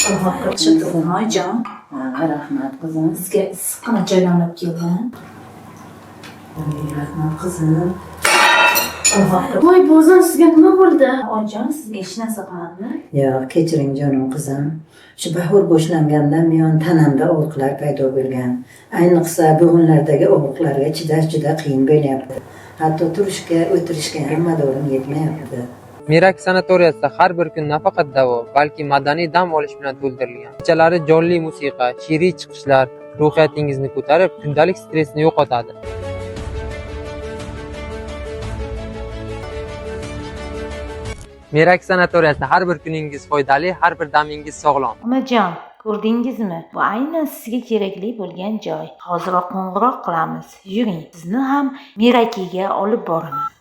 Onajon, Rahmat qizim. sizga issiqqina joydan olib keldim. Rahmat qizim. Voy, bozor sizga nima bo'ldi? Onajon, sizga hech narsa qilmadimi? Yo'q, kechiring jonim qizim. Shu bahor boshlangandan buyon tanamda og'riqlar paydo bo'lgan. Ayniqsa bo'g'inlardagi og'riqlarga chidash juda qiyin bo'lyapti. Hatto turishga, o'tirishga ham madorim yetmayapti. Merak sanatoriyasida har bir kun nafaqat davo, balki madaniy dam olish bilan to'ldirilgan. Kechalari jonli musiqa, she'riy chiqishlar ruhiyatingizni ko'tarib, kundalik stressni yo'qotadi. Merak sanatoriyasida har bir kuningiz foydali, har bir damingiz sog'lom. Onajon, ko'rdingizmi? Bu aynan sizga kerakli bo'lgan joy. Hoziroq qo'ng'iroq qilamiz. Yuring, sizni ham Merakiga olib boraman.